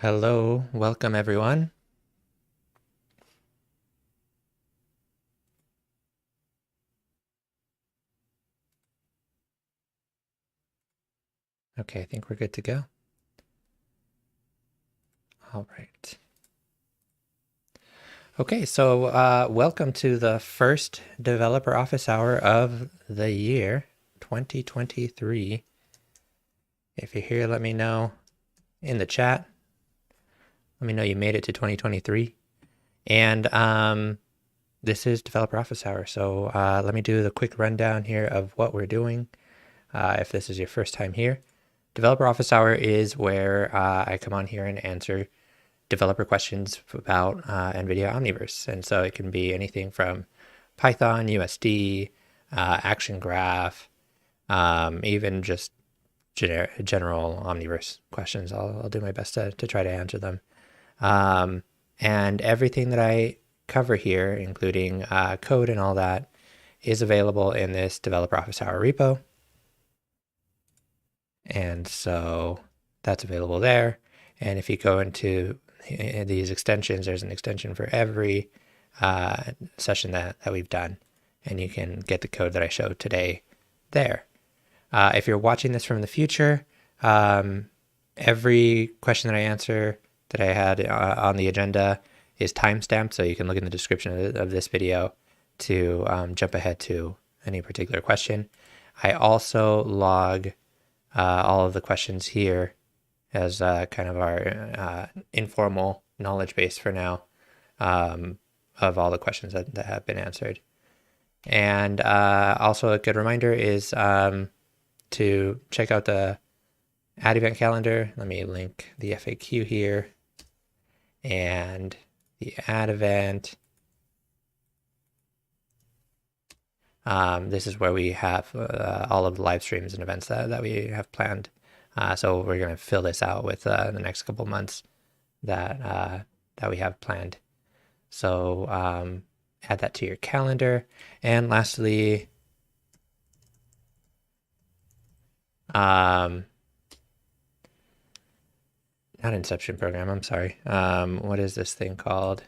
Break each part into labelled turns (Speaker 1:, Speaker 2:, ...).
Speaker 1: Hello, welcome everyone. Okay, I think we're good to go. All right. Okay, so welcome to the first developer office hour of the year 2023. If you're here, let me know in the chat. Let me know you made it to 2023. And this is developer office hour. So let me do the quick rundown here of what we're doing. If this is your first time here, developer office hour is where I come on here and answer developer questions about NVIDIA Omniverse. And so it can be anything from Python, USD, Action Graph, even just general Omniverse questions. I'll do my best to try to answer them. And everything that I cover here, including code and all that, is available in this developer office hour repo. And so that's available there. And if you go into these extensions, there's an extension for every session that we've done, and you can get the code that I showed today there. If you're watching this from the future, every question that I answer that I had on the agenda is timestamped, so you can look in the description of this video to jump ahead to any particular question. I also log all of the questions here as kind of our informal knowledge base for now of all the questions that have been answered. And also a good reminder is to check out the ad event calendar. Let me link the FAQ here and the ad event. This is where we have all of the live streams and events that we have planned. So we're going to fill this out with the next couple months that we have planned. So add that to your calendar. And lastly, not Inception program, I'm sorry. What is this thing called?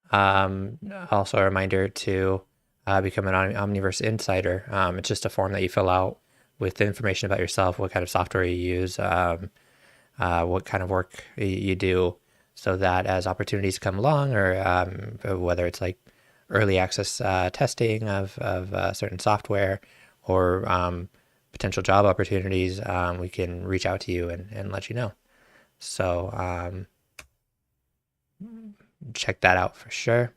Speaker 1: Also a reminder to become an Omniverse Insider. It's just a form that you fill out with information about yourself, what kind of software you use, what kind of work you do, so that as opportunities come along, or whether it's like early access testing of certain software, or potential job opportunities, we can reach out to you and let you know. So check that out for sure.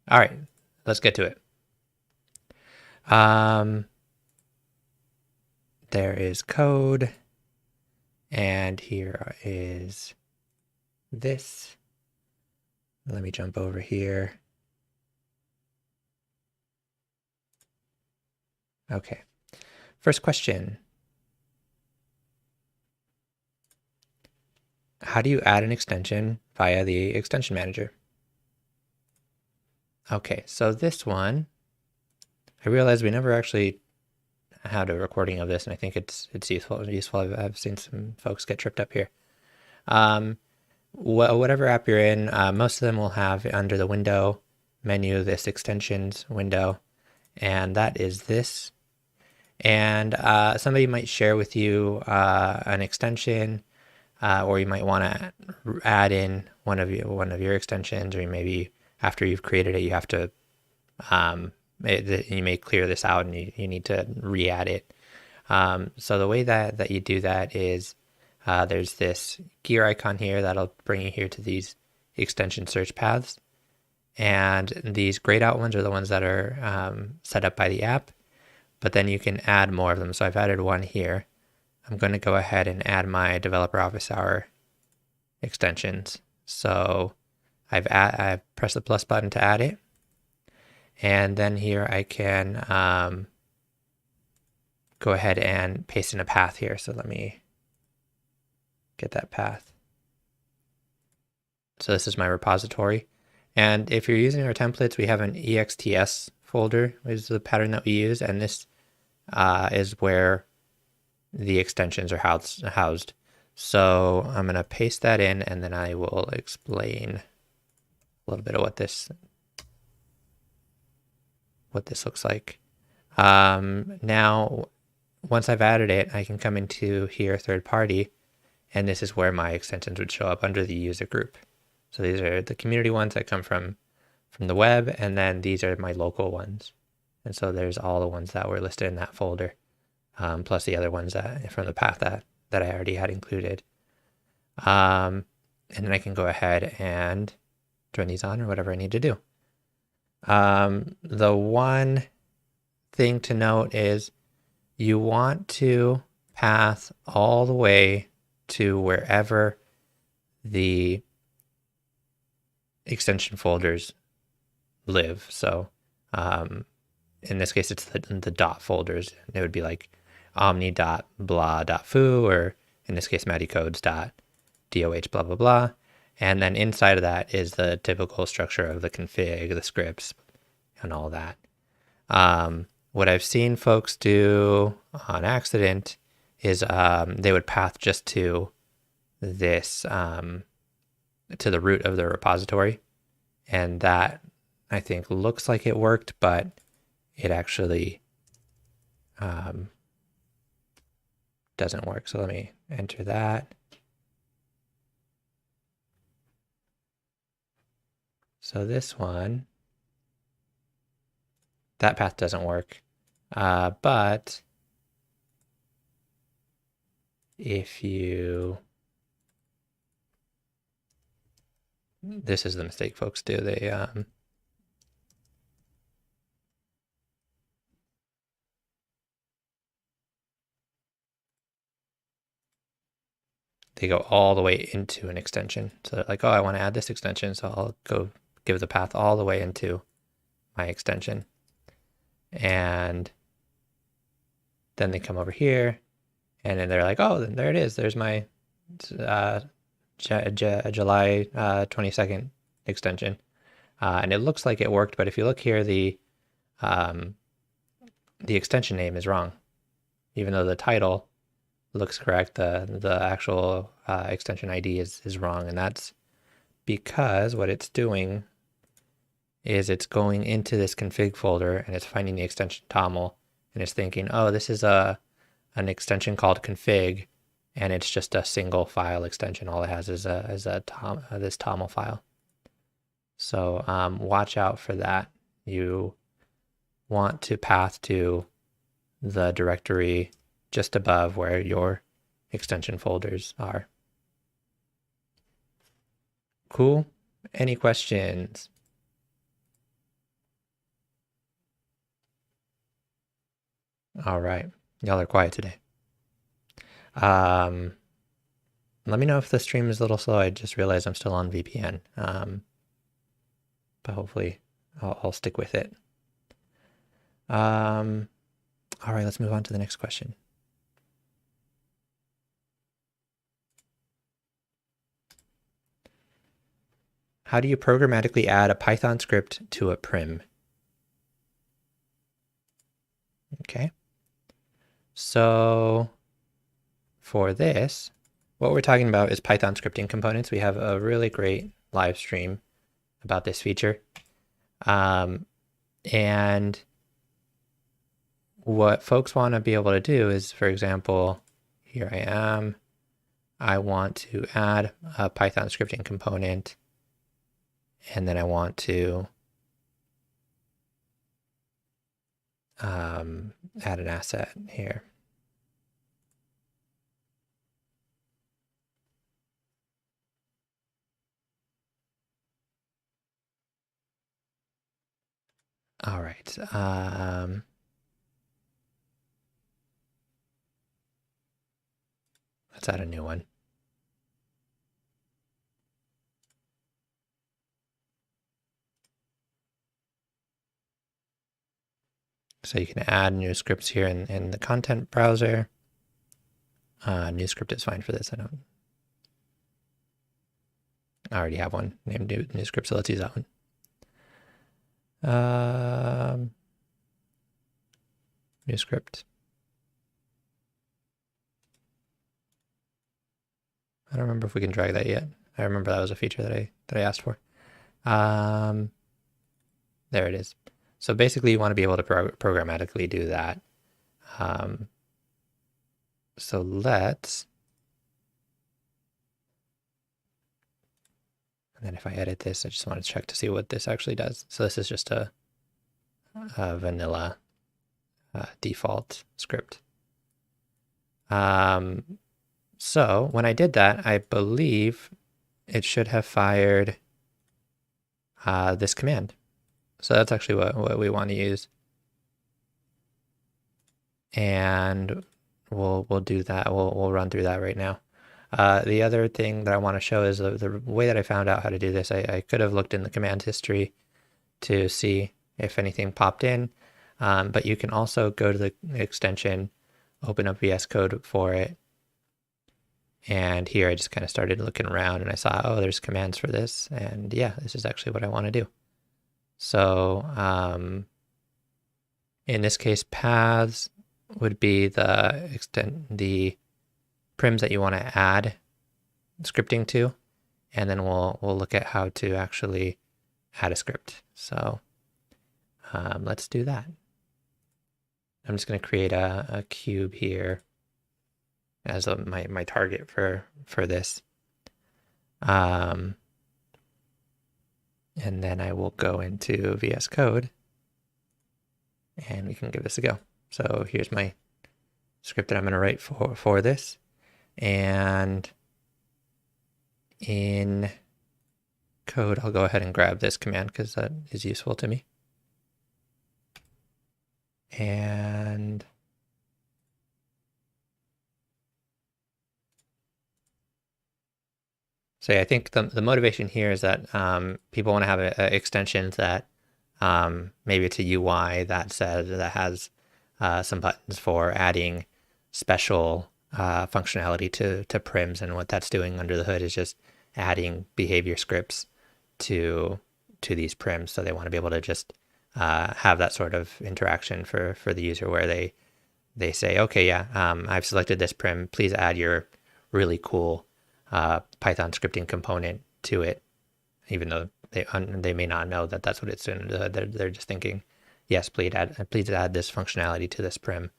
Speaker 1: All right, let's get to it. There is code, and here is this. Let me jump over here. Okay, first question. How do you add an extension via the extension manager? Okay, so this one, I realized we never actually had a recording of this, and I think it's useful. I've seen some folks get tripped up here. Whatever app you're in, most of them will have under the window menu this extensions window, and that is this. And somebody might share with you an extension, or you might want to add in one of your extensions, or maybe after you've created it, you have to you may clear this out and you need to re-add it. So the way that you do that is there's this gear icon here that'll bring you here to these extension search paths, and these grayed out ones are the ones that are set up by the app, but then you can add more of them. So I've added one here. I'm going to go ahead and add my developer office hour extensions. So I've pressed the plus button to add it. And then here I can go ahead and paste in a path here. So let me get that path. So this is my repository. And if you're using our templates, we have an EXTS folder, which is the pattern that we use. And this is where the extensions are housed. So I'm going to paste that in, and then I will explain a little bit of what this looks like. Now, once I've added it, I can come into here, third party, and this is where my extensions would show up under the user group. So these are the community ones that come from the web, and then these are my local ones. And so there's all the ones that were listed in that folder, plus the other ones that from the path that I already had included. And then I can go ahead and turn these on or whatever I need to do. The one thing to note is you want to path all the way to wherever the extension folders live. So in this case, it's the dot folders. It would be like omni.blah.foo, or in this case, mattycodes.doh, blah, blah, blah. And then inside of that is the typical structure of the config, the scripts, and all that. What I've seen folks do on accident is they would path just to this, to the root of the repository. And that, I think, looks like it worked, but it actually doesn't work. So let me enter that. So this one, that path doesn't work. But if you, this is the mistake folks do. They go all the way into an extension. So they're like, oh, I want to add this extension, so I'll go give the path all the way into my extension. And then they come over here, and then they're like, oh, then there it is. There's my July 22nd extension. And it looks like it worked, but if you look here, the extension name is wrong. Even though the title looks correct, the actual extension ID is wrong. And that's because what it's doing is it's going into this config folder and it's finding the extension toml, and it's thinking, oh, this is an extension called config, and it's just a single file extension. All it has is this toml file. So watch out for that. You want to path to the directory just above where your extension folders are. Cool. Any questions? All right. Y'all are quiet today. Let me know if the stream is a little slow. I just realized I'm still on VPN. But hopefully I'll stick with it. All right, let's move on to the next question. How do you programmatically add a Python script to a prim? Okay. So for this, what we're talking about is Python scripting components. We have a really great live stream about this feature. And what folks want to be able to do is, for example, here I am. I want to add a Python scripting component, and then I want to add an asset here. All right. Let's add a new one. So you can add new scripts here in the content browser. New script is fine for this. I already have one named new script, so let's use that one. New script. don't remember if we can drag that yet. I remember that was a feature that I asked for. There it is. So basically you want to be able to programmatically do that. So let's, and then if I edit this, I just want to check to see what this actually does. So this is just a vanilla default script. So when I did that, I believe it should have fired this command. So that's actually what we want to use. And we'll do that. We'll run through that right now. The other thing that I want to show is the way that I found out how to do this. I could have looked in the command history to see if anything popped in, but you can also go to the extension, open up VS Code for it. And here I just kind of started looking around and I saw, oh, there's commands for this. And yeah, this is actually what I want to do. So in this case, paths would be the prims that you want to add scripting to, and then we'll look at how to actually add a script. So let's do that. I'm just going to create a cube here as my target for this. And then I will go into VS Code and we can give this a go. So here's my script that I'm going to write for this. And in code, I'll go ahead and grab this command because that is useful to me. And so yeah, I think the motivation here is that people want to have an extension that maybe it's a UI that has some buttons for adding special functionality to prims, and what that's doing under the hood is just adding behavior scripts to these prims. So they want to be able to just have that sort of interaction for the user where they say, okay, yeah, I've selected this prim, please add your really cool Python scripting component to it, even though they may not know that that's what it's doing. They're just thinking, yes, please add this functionality to this prim,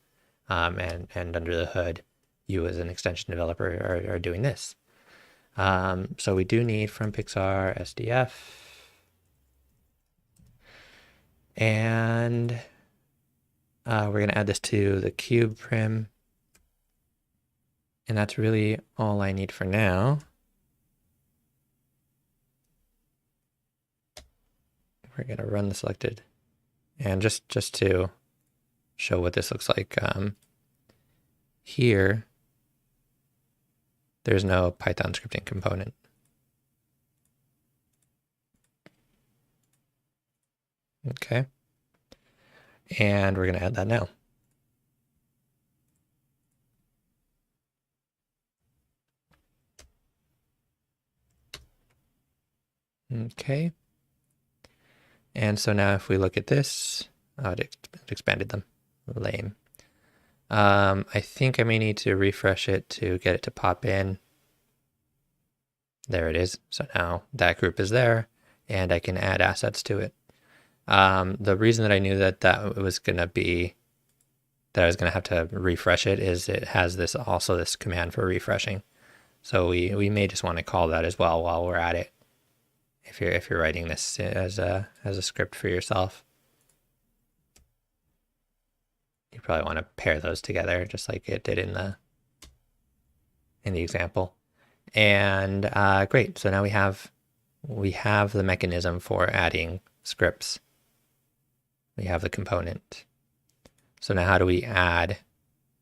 Speaker 1: and under the hood, you as an extension developer are doing this. So we do need from Pixar SDF, and we're going to add this to the cube prim. And that's really all I need for now. We're going to run the selected. And just to show what this looks like, here, there's no Python scripting component. Okay. And we're going to add that now. Okay. And so now if we look at this, oh, it expanded them. Lame. I think I may need to refresh it to get it to pop in. There it is. So now that group is there and I can add assets to it. The reason that I knew that was going to be, that I was going to have to refresh it is it has this command for refreshing. So we may just want to call that as well while we're at it. If you're writing this as a script for yourself, you probably want to pair those together just like it did in the example. And great. So now we have the mechanism for adding scripts. We have the component. So now how do we add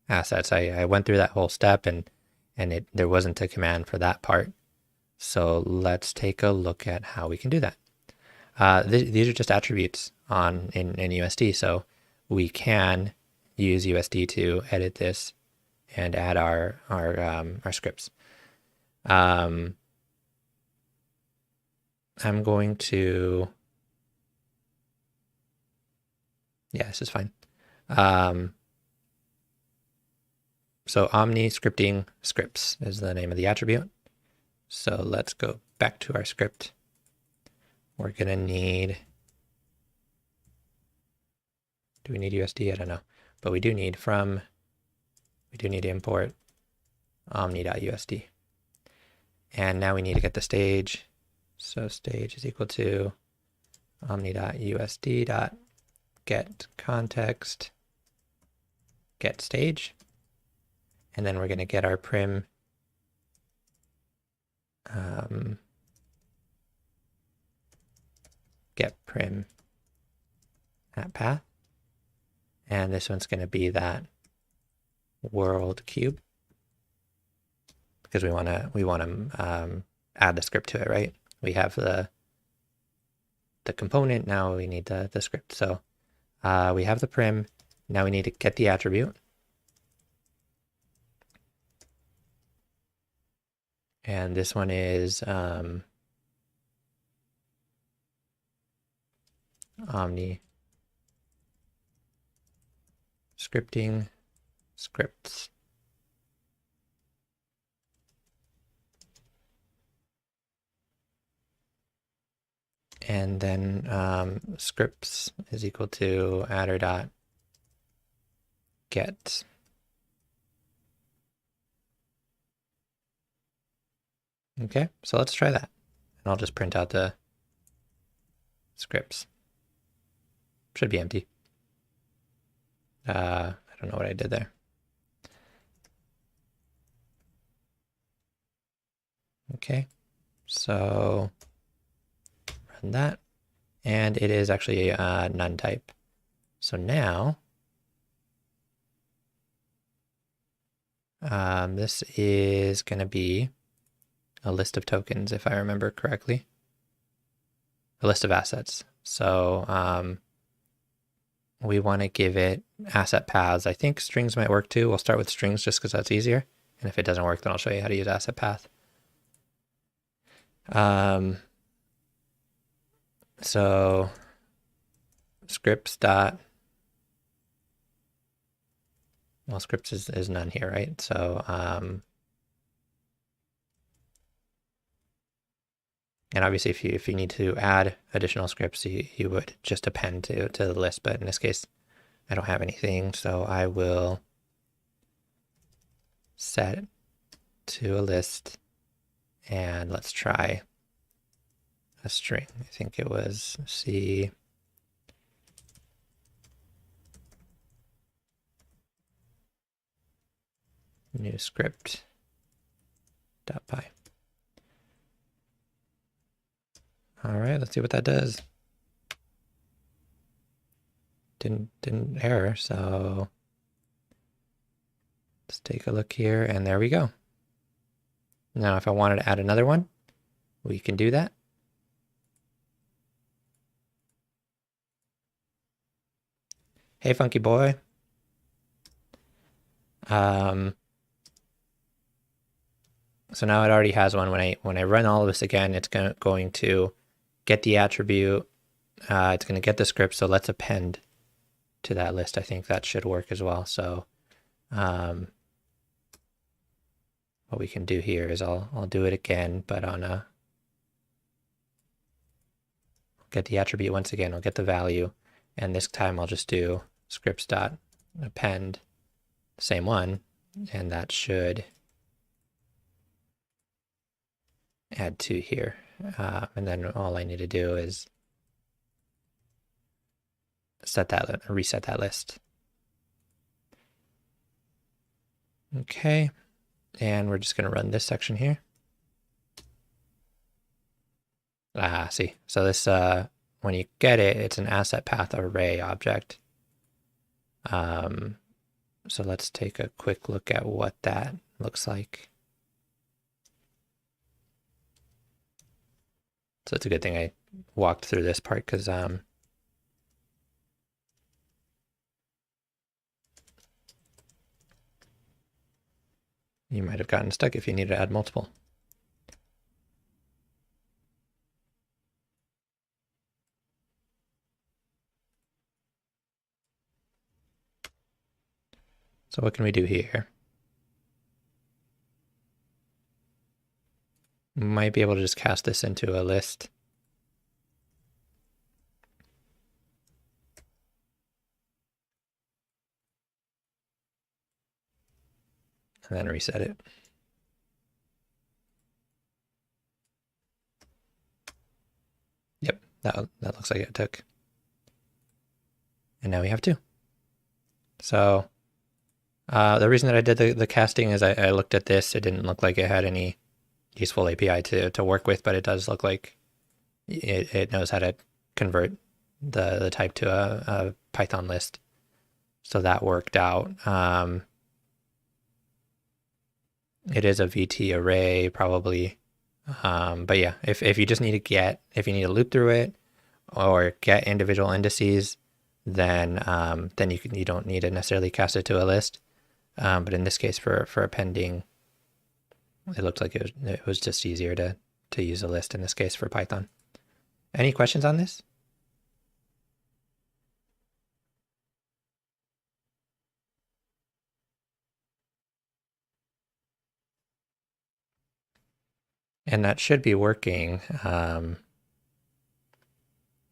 Speaker 1: assets? I went through that whole step and there wasn't a command for that part. So let's take a look at how we can do that. These are just attributes in USD. So we can use USD to edit this and add our scripts. I'm going to, yeah, this is fine. So Omni scripting scripts is the name of the attribute. So let's go back to our script. We're going to need, do we need USD? I don't know. But we do need we do need to import omni.usd. And now we need to get the stage. So stage is equal to omni.usd.get context, get stage. And then we're going to get our prim get prim at path. And this one's going to be that world cube because we want to add the script to it, right? We have the component, now we need the script. So we have the prim, now we need to get the attribute. And this one is omni scripting scripts. And then scripts is equal to adder dot get. Okay, so let's try that. And I'll just print out the scripts. Should be empty. I don't know what I did there. Okay, so run that. And it is actually none type. So now this is going to be a list of tokens, if I remember correctly. A list of assets. So we want to give it asset paths. I think strings might work too. We'll start with strings just because that's easier. And if it doesn't work, then I'll show you how to use asset path. So scripts dot, well, scripts is none here, right? So and obviously if you need to add additional scripts, you would just append to the list, but in this case I don't have anything, so I will set to a list, and let's try a string. I think it was C new script .py. All right, let's see what that does. Didn't error, so let's take a look here, and there we go. Now, if I wanted to add another one, we can do that. Hey, funky boy. So now it already has one. When I run all of this again, it's going to get the attribute. It's going to get the script. So let's append to that list. I think that should work as well. So what we can do here is I'll do it again, but on a get the attribute once again. I'll get the value, and this time I'll just do scripts dot append the same one, and that should add 2 here. And then all I need to do is reset that list. Okay, and we're just going to run this section here. See, so this when you get it, it's an asset path array object. So let's take a quick look at what that looks like. So it's a good thing I walked through this part because you might have gotten stuck if you needed to add multiple. So what can we do here? We might be able to just cast this into a list. And then reset it. Yep, that looks like it took. And now we have two. So the reason that I did the casting is I looked at this. It didn't look like it had any useful API to work with, but it does look like it knows how to convert the type to a Python list. So that worked out. It is a VT array probably. But yeah, if you just need to if you need to loop through it or get individual indices, then you don't need to necessarily cast it to a list. But in this case, for appending, it looked like it was just easier to use a list in this case for Python. Any questions on this? And that should be working. I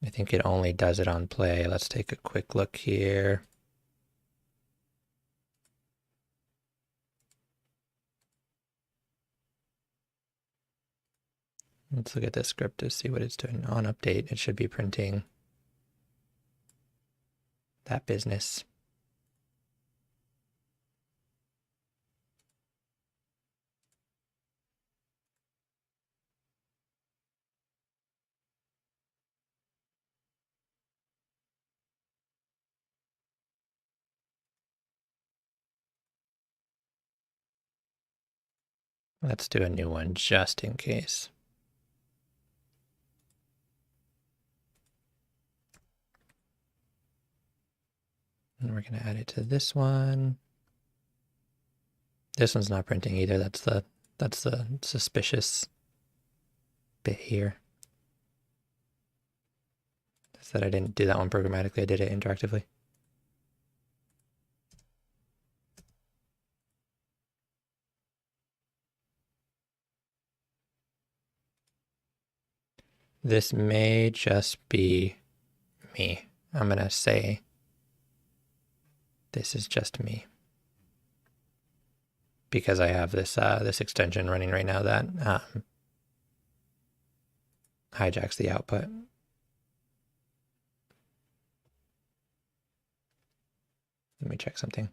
Speaker 1: think it only does it on play. Let's take a quick look here. Let's look at this script to see what it's doing. On update, it should be printing that business. Let's do a new one just in case. And we're going to add it to this one. This one's not printing either. That's the suspicious bit here. I said I didn't do that one programmatically. I did it interactively. This may just be me. I'm going to say this is just me, because I have this this extension running right now that hijacks the output. Let me check something.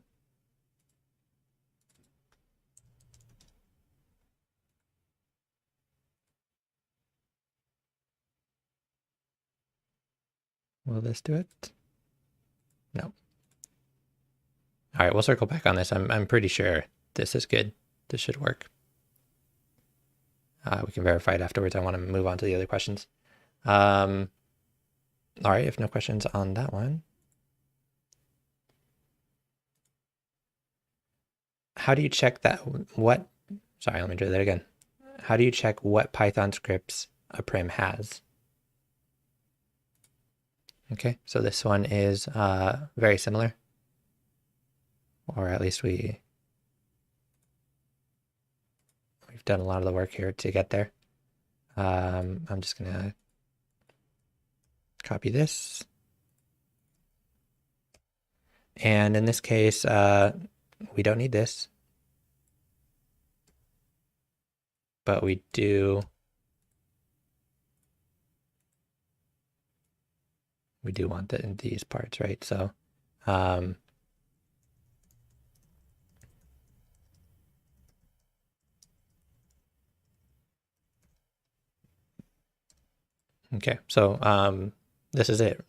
Speaker 1: Will this do it? No. All right, we'll circle back on this. I'm pretty sure this is good. This should work. We can verify it afterwards. I want to move on to the other questions. All right, if no questions on that one. How do you check that? Sorry, let me do that again. How do you check what Python scripts a prim has? Okay, so this one is very similar, or at least we've done a lot of the work here to get there. I'm just gonna copy this, and in this case, we don't need this, but we do want these parts, right? So okay, so this is it.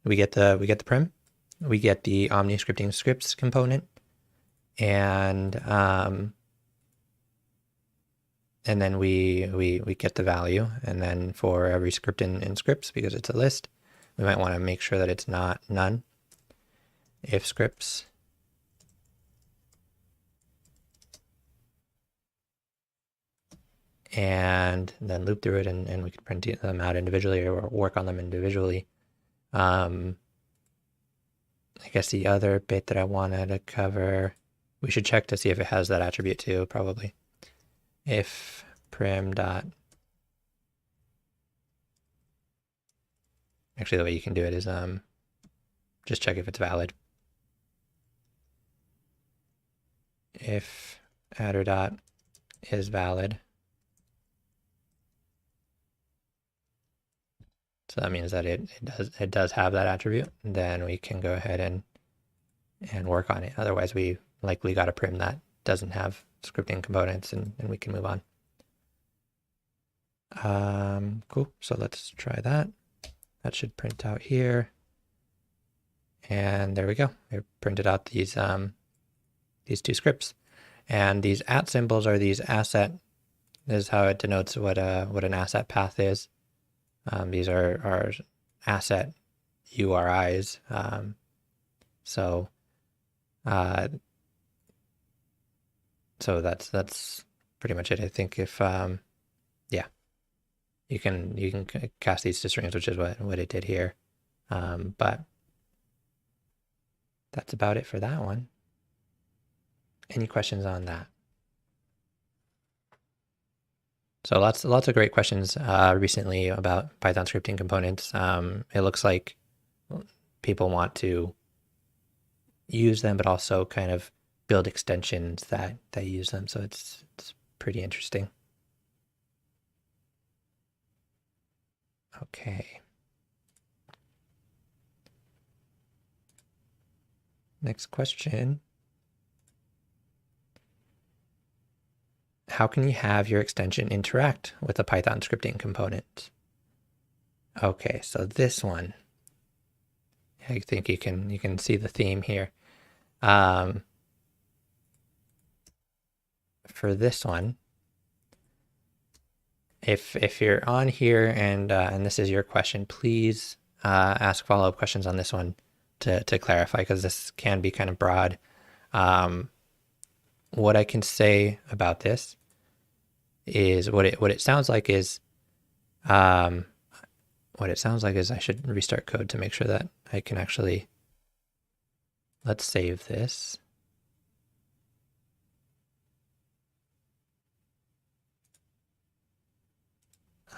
Speaker 1: We get the prim, we get the Omni scripting scripts component, and then we get the value. And then for every script in scripts, because it's a list, we might want to make sure that it's not none. If scripts and then loop through it, and we can print them out individually or work on them individually. I guess the other bit that I wanted to cover, we should check to see if it has that attribute too, probably. if prim dot, actually the way you can do it is just check if it's valid. If adder dot is valid, so that means that it does have that attribute, then we can go ahead and work on it. Otherwise, we likely got a prim that doesn't have scripting components, and we can move on. Cool. So let's try that. That should print out here. And there we go. It printed out these two scripts. And these @ symbols are these asset. This is how it denotes what an asset path is. These are asset URIs. So that's pretty much it. I think if yeah, you can cast these to strings, which is what it did here. But that's about it for that one. Any questions on that? So lots of great questions recently about Python scripting components. It looks like people want to use them, but also kind of build extensions that use them. So it's pretty interesting. Okay. Next question. How can you have your extension interact with a Python scripting component? Okay, so this one, I think you can see the theme here. For this one, if you're on here and this is your question, please ask follow-up questions on this one to clarify, because this can be kind of broad. What I can say about this is what it sounds like is I should restart code to make sure that I can actually, let's save this.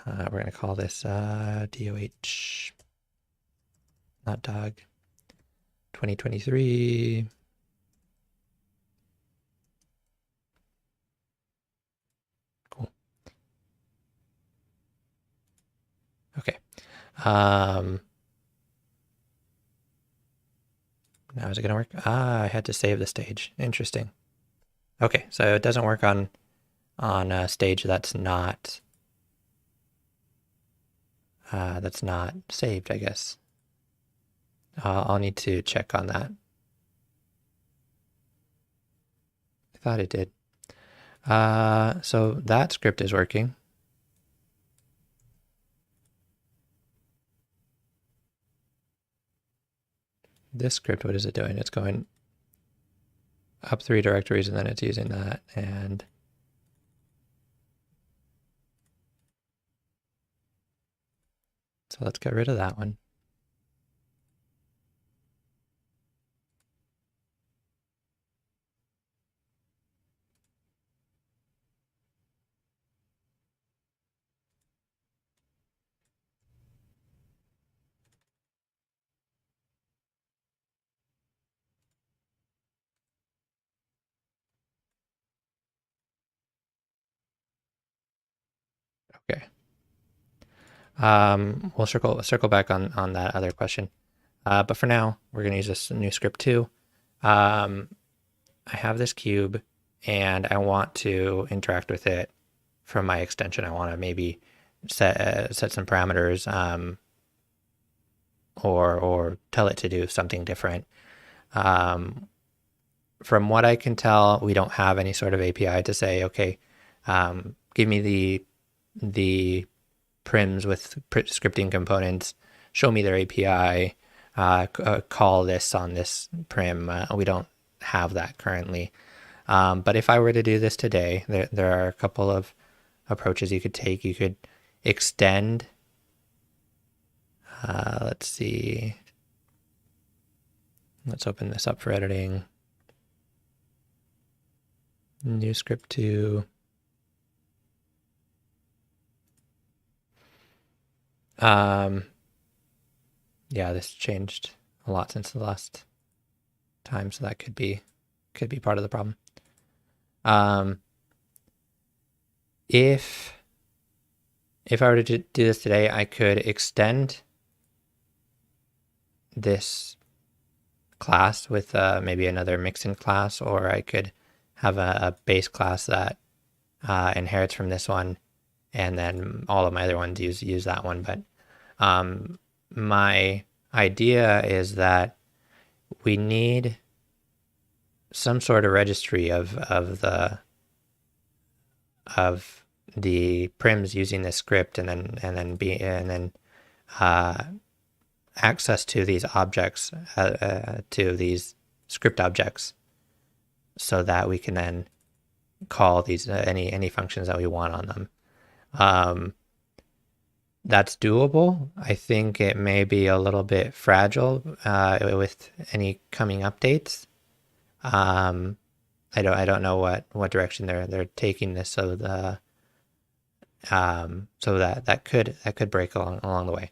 Speaker 1: We're going to call this DOH, not dog, 2023. Cool. Okay. Now is it going to work? I had to save the stage. Interesting. Okay, so it doesn't work on a stage that's not saved, I guess. I'll need to check on that. I thought it did. So that script is working. This script, what is it doing? It's going up 3 directories and then it's using that. And so let's get rid of that one. Okay. We'll circle back on that other question. But for now, we're going to use this new script too. I have this cube and I want to interact with it from my extension. I want to maybe set some parameters or tell it to do something different. From what I can tell, we don't have any sort of API to say, okay, give me the prims with scripting components, show me their API, call this on this prim. We don't have that currently. But if I were to do this today, there are a couple of approaches you could take. You could extend, let's see, let's open this up for editing. New script 2. Yeah, this changed a lot since the last time, so that could be part of the problem. If I were to do this today, I could extend this class with maybe another mixin class, or I could have a base class that inherits from this one, and then all of my other ones use that one. But my idea is that we need some sort of registry of the prims using this script, and then access to these objects, to these script objects, so that we can then call these any functions that we want on them. That's doable. I think it may be a little bit fragile with any coming updates. I don't know what direction they're taking this, so that could break along the way.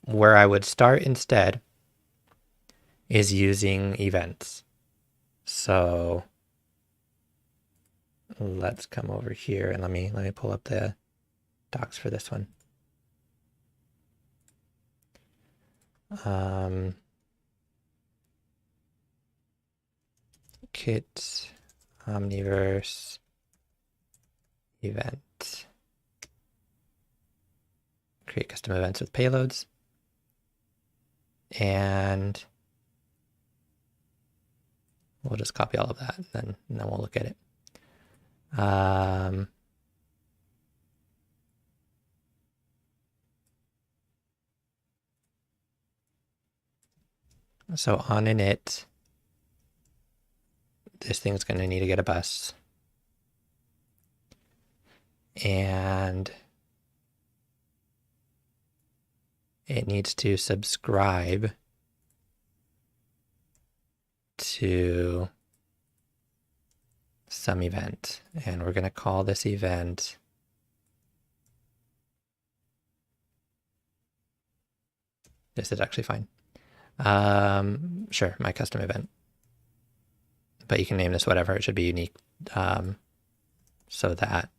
Speaker 1: Where I would start instead is using events. So let's come over here and let me pull up the docs for this one. Kit, Omniverse, event. Create custom events with payloads. And we'll just copy all of that, and then we'll look at it. So on init, this thing's going to need to get a bus. And it needs to subscribe to some event. And we're going to call this event this is actually fine. Sure, my custom event. But you can name this whatever. It should be unique, so that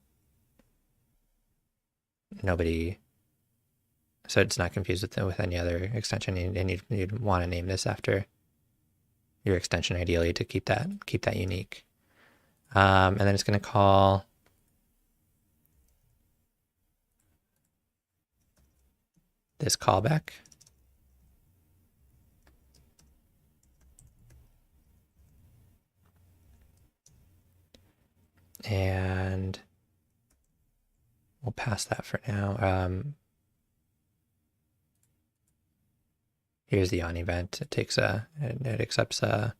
Speaker 1: so it's not confused with any other extension. And you'd want to name this after your extension, ideally, to keep that unique. And then it's going to call this callback. And we'll pass that for now. Here's the on event. It accepts an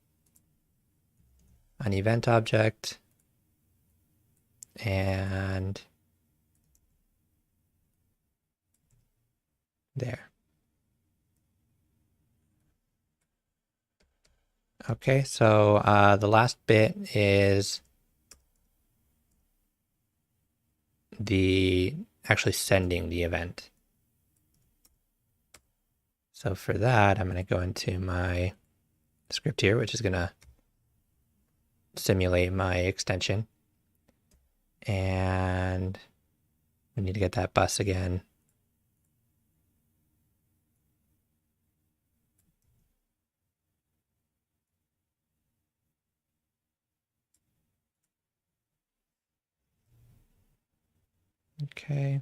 Speaker 1: event object, and there. Okay, so the last bit is actually sending the event. So for that, I'm going to go into my script here, which is going to simulate my extension. And we need to get that bus again. Okay.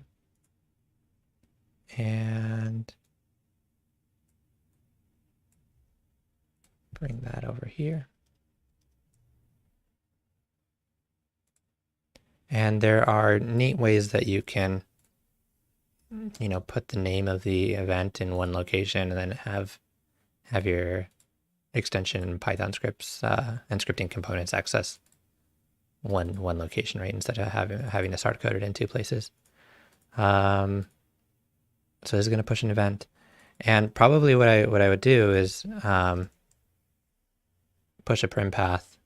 Speaker 1: And bring that over here. And there are neat ways that you can, put the name of the event in one location and then have your extension Python scripts and scripting components access one location, right? Instead of having this hard coded in two places. So this is going to push an event, and probably what I would do is push a prim path.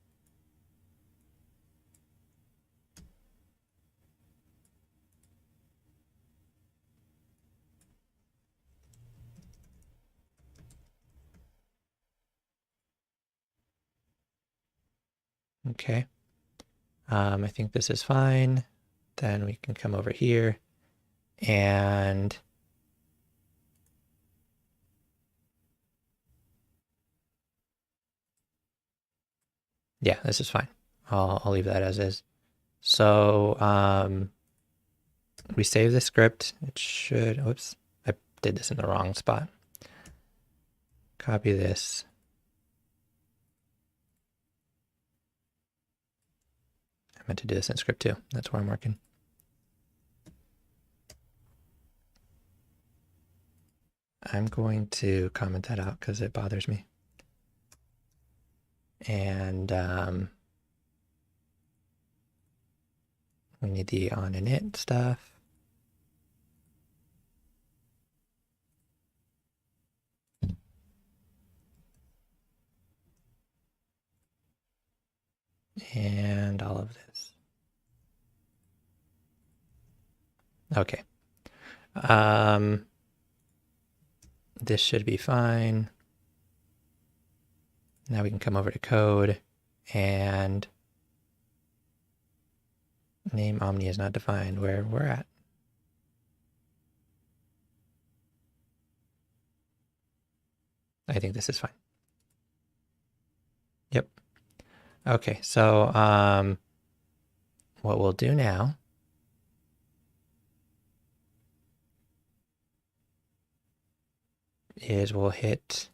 Speaker 1: Okay. I think this is fine. Then we can come over here and yeah, this is fine. I'll leave that as is. So we save the script. It should, whoops, I did this in the wrong spot. Copy this. I meant to do this in script too. That's where I'm working. I'm going to comment that out because it bothers me. And we need the on init stuff. And all of this. Okay. This should be fine. Now we can come over to code and name Omni is not defined where we're at. I think this is fine. Yep. Okay, so what we'll do now is we'll hit,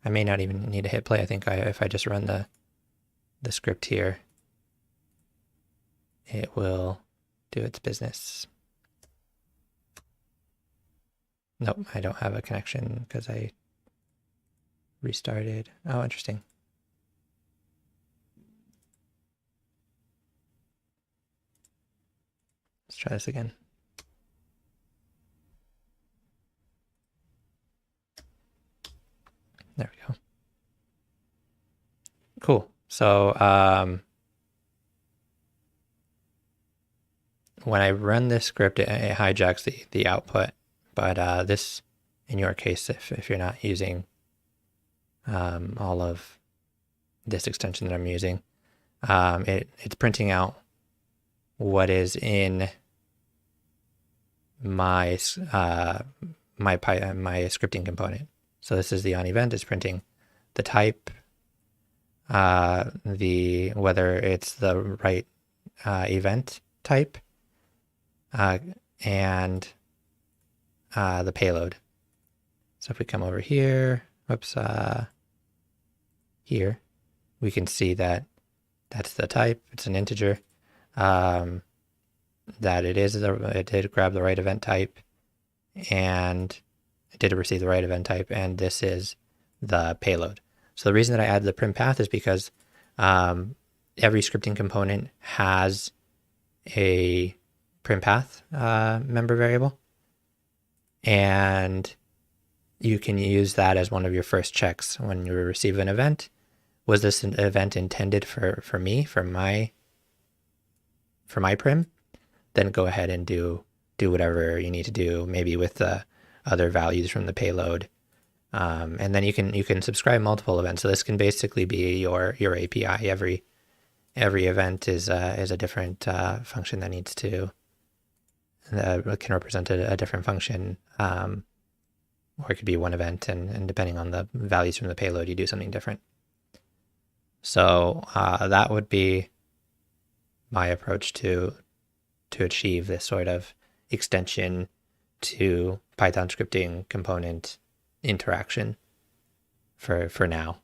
Speaker 1: I may not even need to hit play. I think if I just run the script here, it will do its business. Nope, I don't have a connection because I restarted. Oh, interesting. Let's try this again. There we go. Cool. So when I run this script, it hijacks the output. But this, in your case, if you're not using all of this extension that I'm using, it's printing out what is in my my scripting component. So this is the on event. It's printing the type, whether it's the right event type, and the payload. So if we come over here, whoops, here, we can see that that's the type. It's an integer. That it did grab the right event type, and it did receive the right event type, and this is the payload. So the reason that I added the prim path is because every scripting component has a prim path member variable, and you can use that as one of your first checks when you receive an event. Was this an event intended for me, for my prim? Then go ahead and do whatever you need to do, maybe with the other values from the payload. And then you can subscribe multiple events. So this can basically be your API. Every event is a different function that needs to can represent a different function, or it could be one event, and depending on the values from the payload, you do something different. So that would be my approach to achieve this sort of extension to Python scripting component interaction for now.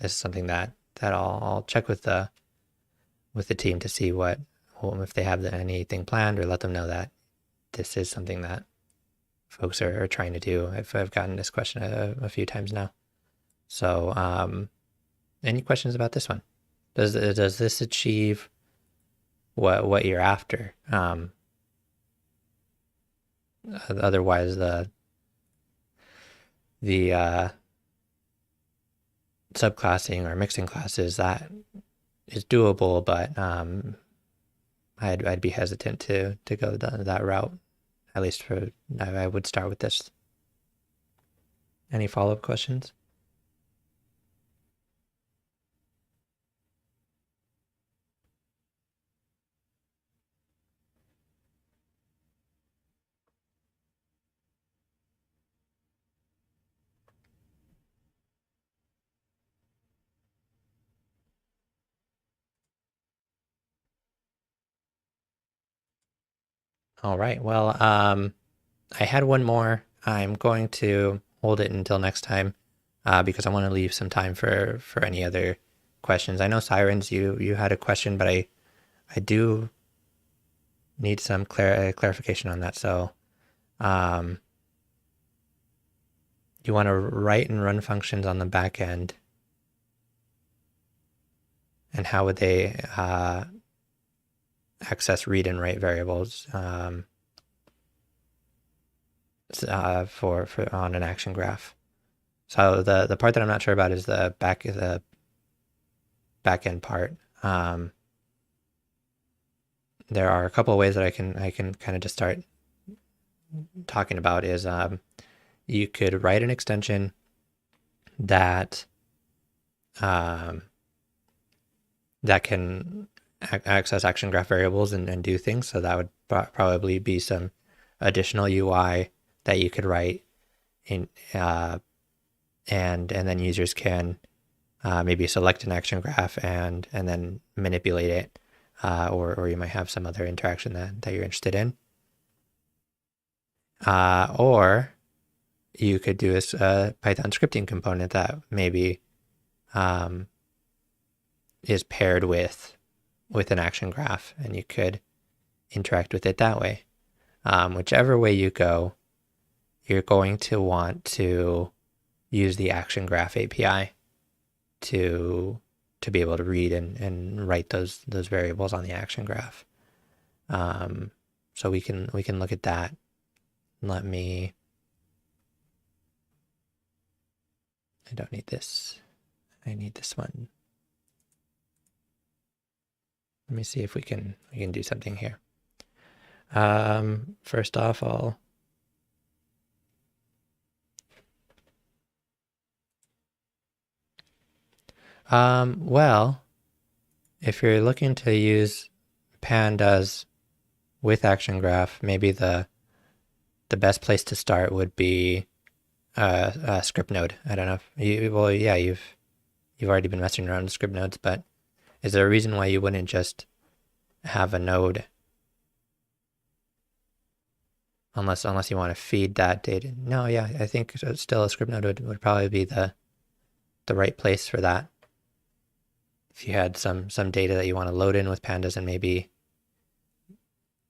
Speaker 1: This is something that I'll check with the team to see if they have anything planned, or let them know that this is something that folks are trying to do. I've gotten this question a few times now. So any questions about this one? Does this achieve what you're after? Otherwise, the subclassing or mixing classes, that is doable, but I'd be hesitant to go that route. At least I would start with this. Any follow-up questions? All right. Well, I had one more. I'm going to hold it until next time because I want to leave some time for any other questions. I know Sirens, you had a question, but I do need some clarification on that. So, um, you want to write and run functions on the back end, and how would they access read and write variables for on an action graph? So the part that I'm not sure about is the back end part. There are a couple of ways that I can kind of just start talking about is you could write an extension that that can access action graph variables and do things. So that would probably be some additional UI that you could write in, and then users can maybe select an action graph and then manipulate it, or you might have some other interaction that you're interested in. Or you could do a Python scripting component that maybe is paired with an action graph, and you could interact with it that way. Whichever way you go, you're going to want to use the action graph API to be able to read and write those variables on the action graph. So we can look at that. I don't need this. I need this one. Let me see if we can do something here. First off, well, if you're looking to use pandas with action graph, maybe the best place to start would be a script node. I don't know if you've already been messing around with script nodes, but is there a reason why you wouldn't just have a node, unless you want to feed that data? No, yeah, I think still a script node would probably be the right place for that. If you had some data that you want to load in with pandas and maybe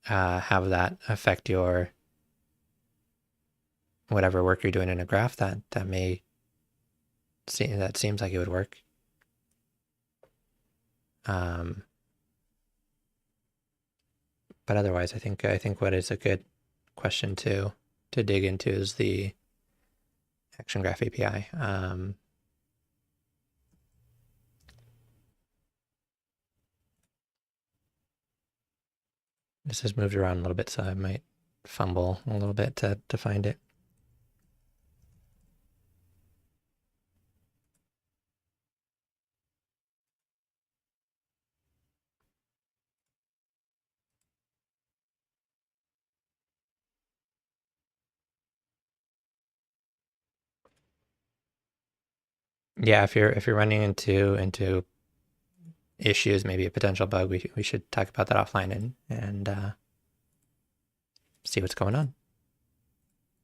Speaker 1: have that affect your whatever work you're doing in a graph, that seems like it would work. But otherwise, I think what is a good question to dig into is the action graph API. This has moved around a little bit, so I might fumble a little bit to find it. Yeah, if you're running into issues, maybe a potential bug, we should talk about that offline and see what's going on.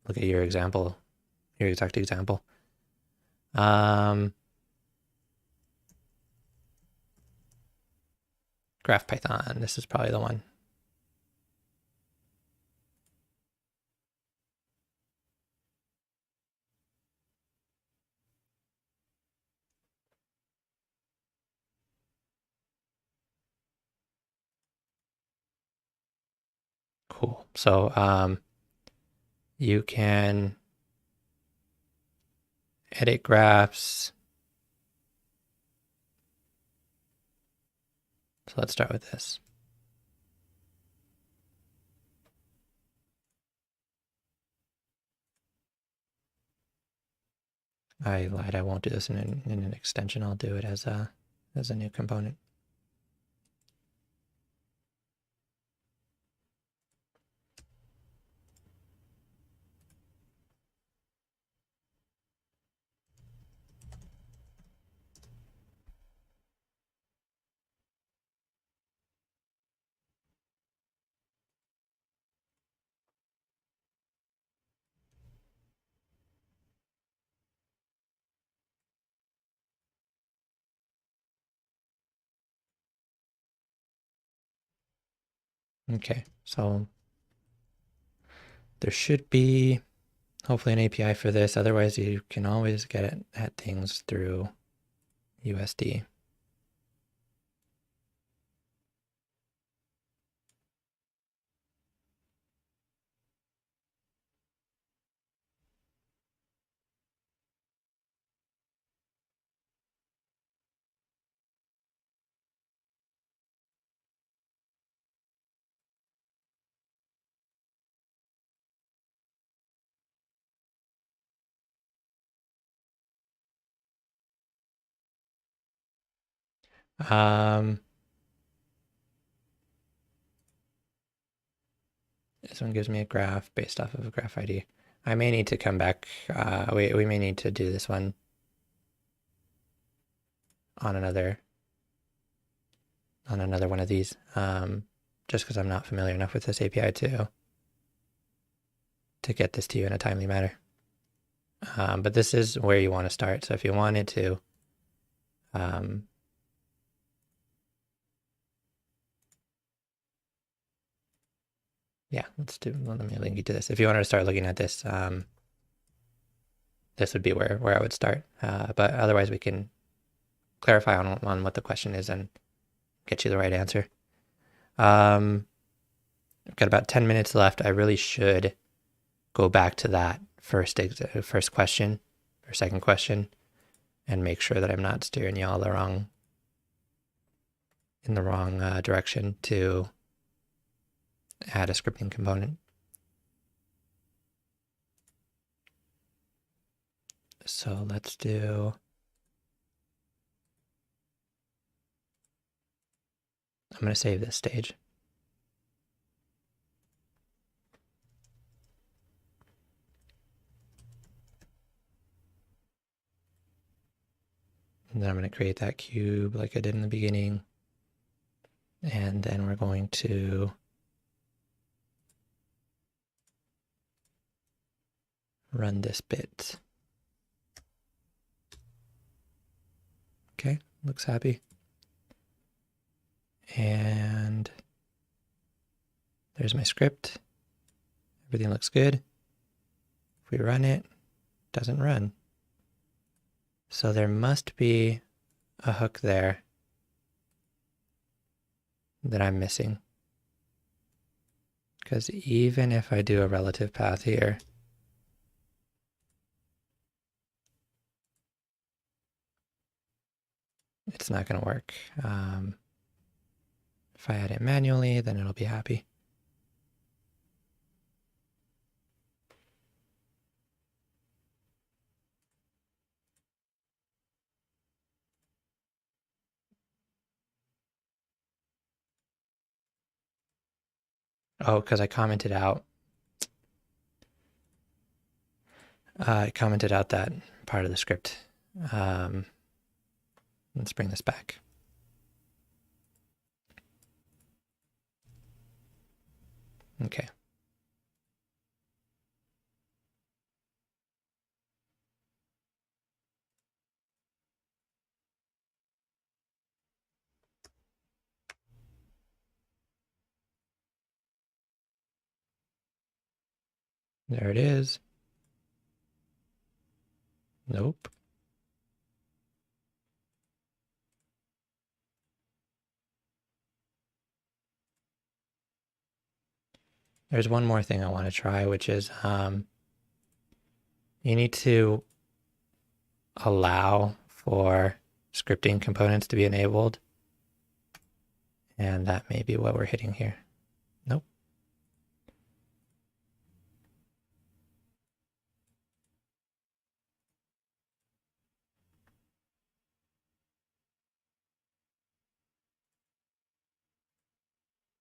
Speaker 1: Look at your example, your exact example. Graph Python, this is probably the one. Cool. So you can edit graphs. So let's start with this. I lied. I won't do this in an extension. I'll do it as a new component. Okay, so there should be hopefully an API for this. Otherwise, you can always get it at things through USD. This one gives me a graph based off of a graph ID. I may need to come back. We may need to do this one on another one of these, just because I'm not familiar enough with this API to get this to you in a timely manner. But this is where you want to start. So if you wanted to, yeah, let me link you to this. If you wanted to start looking at this, this would be where I would start. But otherwise, we can clarify on what the question is and get you the right answer. I've got about 10 minutes left. I really should go back to that first question or second question and make sure that I'm not steering you all in the wrong direction to add a scripting component. So let's do, I'm going to save this stage. And then I'm going to create that cube like I did in the beginning. And then we're going to run this bit. Okay, looks happy. And there's my script. Everything looks good. If we run it, it doesn't run. So there must be a hook there that I'm missing. Because even if I do a relative path here, it's not going to work. If I add it manually, then it'll be happy. Oh, because I commented out. I commented out that part of the script. Let's bring this back. Okay. There it is. Nope. There's one more thing I want to try, which is you need to allow for scripting components to be enabled. And that may be what we're hitting here. Nope.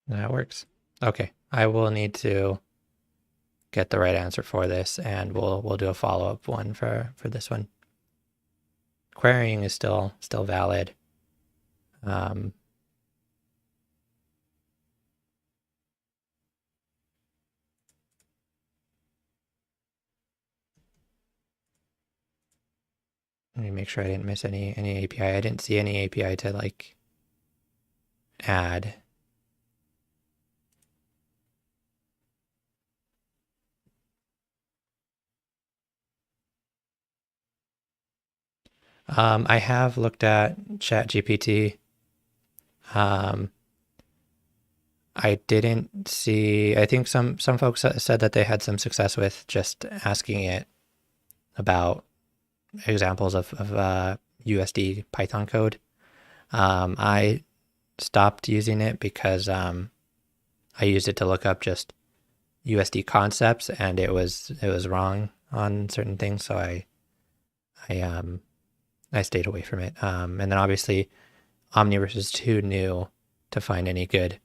Speaker 1: That works. Okay, I will need to get the right answer for this, and we'll do a follow-up one for this one. Querying is still valid. Let me make sure I didn't miss any API. I didn't see any API to like add I have looked at ChatGPT. Um, I didn't see. I think some folks said that they had some success with just asking it about examples of USD Python code. I stopped using it because I used it to look up just USD concepts, and it was wrong on certain things, so I I stayed away from it. And then obviously Omniverse is too new to find any good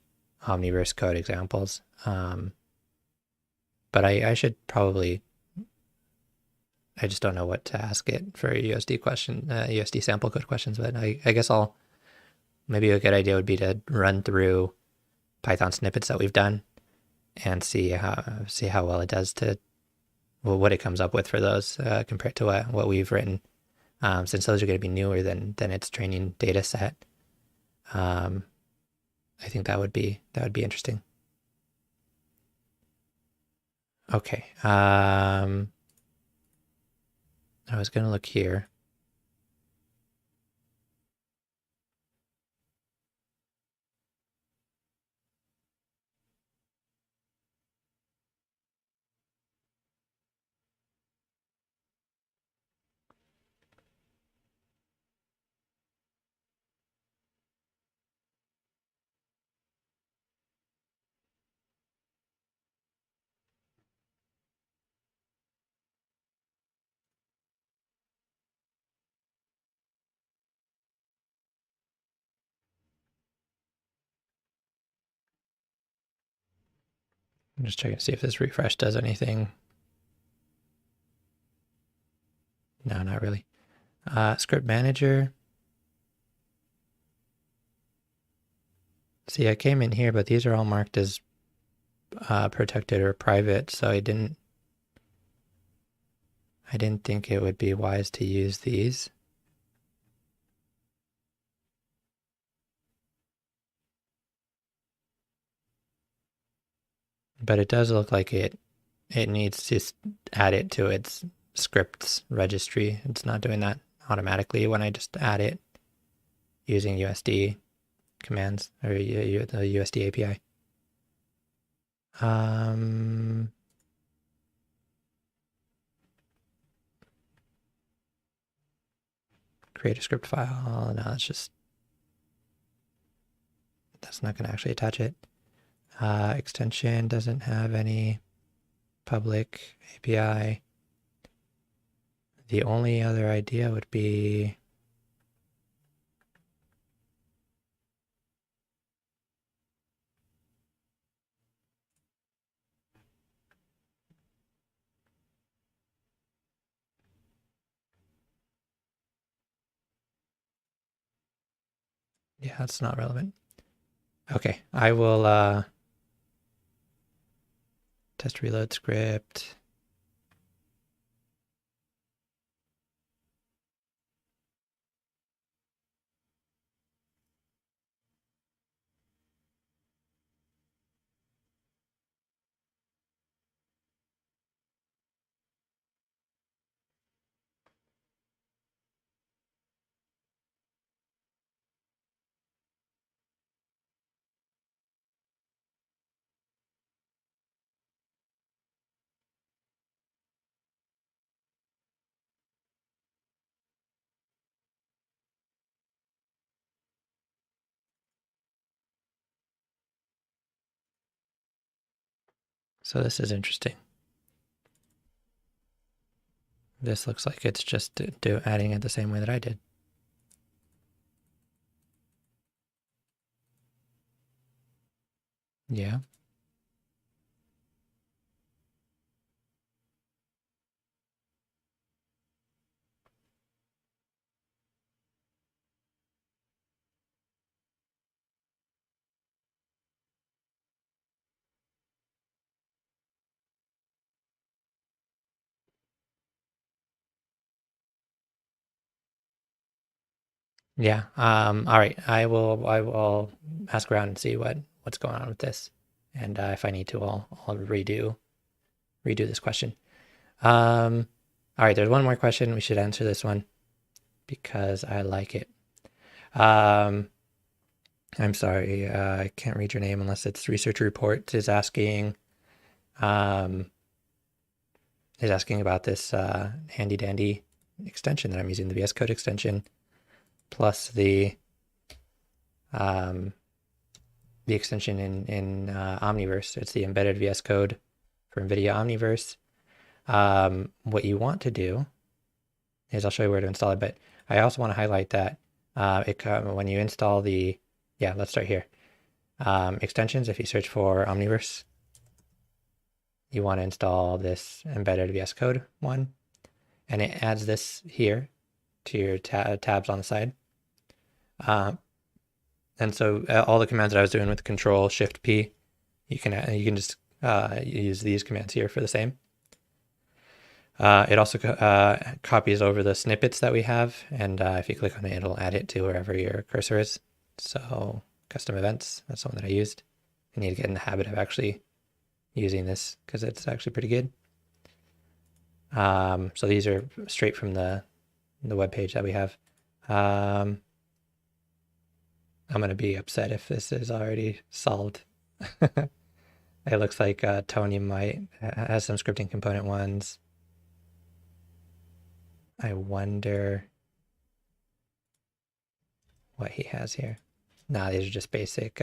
Speaker 1: Omniverse code examples. But I should probably, I just don't know what to ask it for USD sample code questions. But I guess maybe a good idea would be to run through Python snippets that we've done and see how well it does what it comes up with for those compared to what we've written. Since those are going to be newer than its training data set. I think that would be interesting. Okay. I was going to look here. I'm just checking to see if this refresh does anything. No, not really. Script manager. See, I came in here, but these are all marked as protected or private, so I didn't think it would be wise to use these. But it does look like it needs to add it to its scripts registry. It's not doing that automatically when I just add it using USD commands or the USD API. Create a script file. No, that's not going to actually attach it. Extension doesn't have any public API. The only other idea would be yeah, that's not relevant. Okay, I will test reload script. So this is interesting. This looks like it's just adding it the same way that I did. Yeah. Yeah. All right. I will ask around and see what's going on with this, and if I need to, I'll redo this question. All right. There's one more question. We should answer this one. because I like it. I'm sorry, I can't read your name unless it's research report is asking about this handy dandy extension that I'm using, the VS Code extension, plus the extension in Omniverse. It's the embedded VS Code for NVIDIA Omniverse. What you want to do is, I'll show you where to install it, but I also want to highlight that when you install let's start here. Extensions, if you search for Omniverse, you want to install this embedded VS Code one, and it adds this here to your tabs on the side. And so all the commands that I was doing with Control Shift P, you can just use these commands here for the same. It also copies over the snippets that we have, and if you click on it, it'll add it to wherever your cursor is. So custom events, that's the one that I used. I need to get in the habit of actually using this because it's actually pretty good. So these are straight from the web page that we have. I'm going to be upset if this is already solved. It looks like Tony has some scripting component ones. I wonder what he has here. Nah, these are just basic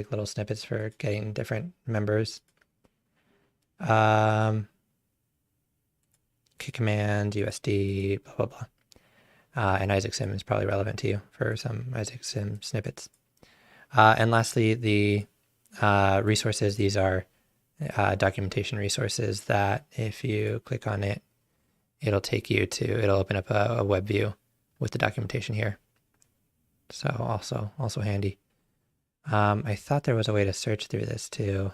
Speaker 1: little snippets for getting different members. Kit command, USD, blah, blah, blah. And Isaac Sim is probably relevant to you for some Isaac Sim snippets. And lastly, the resources. These are documentation resources that if you click on it, it'll open up a web view with the documentation here. So also handy. I thought there was a way to search through this too.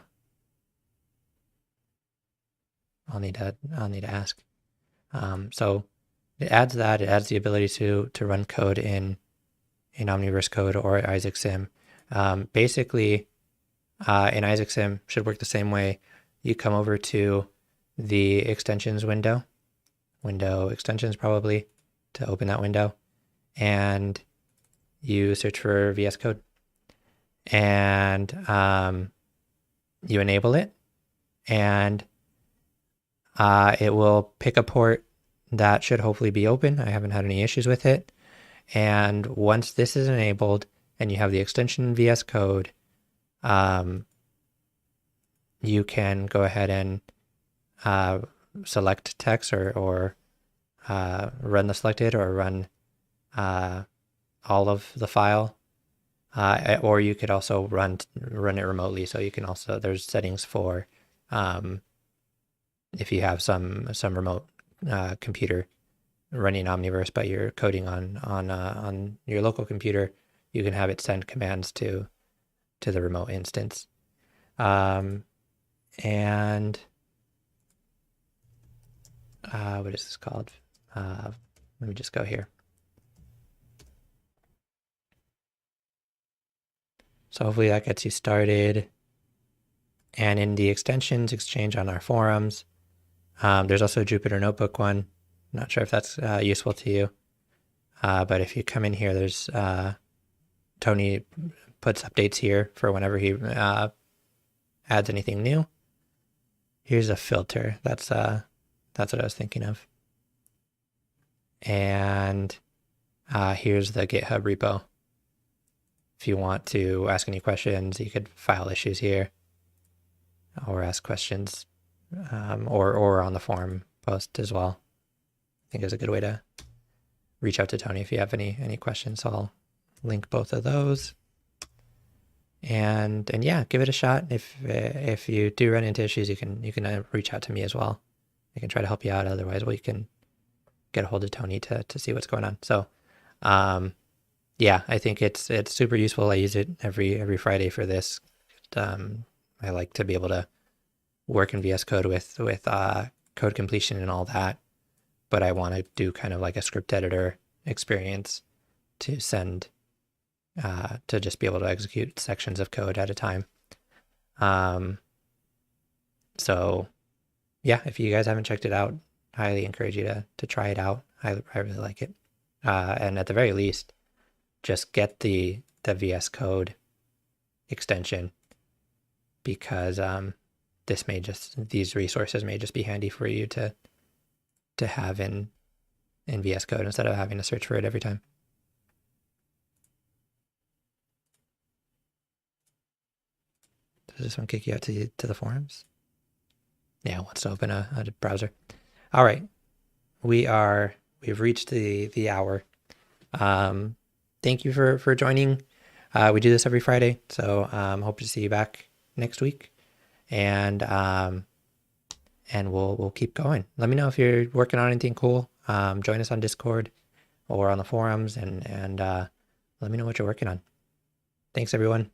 Speaker 1: I'll need to ask. So it adds that. It adds the ability to run code in Omniverse Code or Isaac Sim. Basically, in Isaac Sim should work the same way. You come over to the extensions window extensions probably, to open that window, and you search for VS Code, and you enable it, and it will pick a port that should hopefully be open. I haven't had any issues with it. And once this is enabled and you have the extension VS Code, you can go ahead and select text or run the selected, or run all of the file, or you could also run it remotely. So you can also, there's settings for if you have some remote computer running Omniverse, but you're coding on your local computer, you can have it send commands to the remote instance. And what is this called? Let me just go here. So hopefully that gets you started. And in the extensions exchange on our forums, there's also a Jupyter Notebook one. Not sure if that's useful to you. But if you come in here, there's Tony puts updates here for whenever he adds anything new. Here's a filter. That's what I was thinking of. And here's the GitHub repo. If you want to ask any questions, you could file issues here, or ask questions, or on the forum post as well. I think is a good way to reach out to Tony if you have any questions. So I'll link both of those. And yeah, give it a shot. If you do run into issues, you can reach out to me as well. I can try to help you out. Otherwise, you can get a hold of Tony to see what's going on. So yeah, I think it's super useful. I use it every Friday for this. I like to be able to work in VS Code with code completion and all that, but I want to do kind of like a script editor experience to send to just be able to execute sections of code at a time. So yeah, if you guys haven't checked it out, highly encourage you to try it out. I really like it. And at the very least, just get the VS Code extension, because these resources may just be handy for you to have in VS Code instead of having to search for it every time. Does this one kick you out to the forums? Yeah, it wants to open a browser. All right, we've reached the hour. Thank you for joining. We do this every Friday, so hope to see you back next week, and we'll keep going. Let me know if you're working on anything cool. Join us on Discord or on the forums, and let me know what you're working on. Thanks, everyone.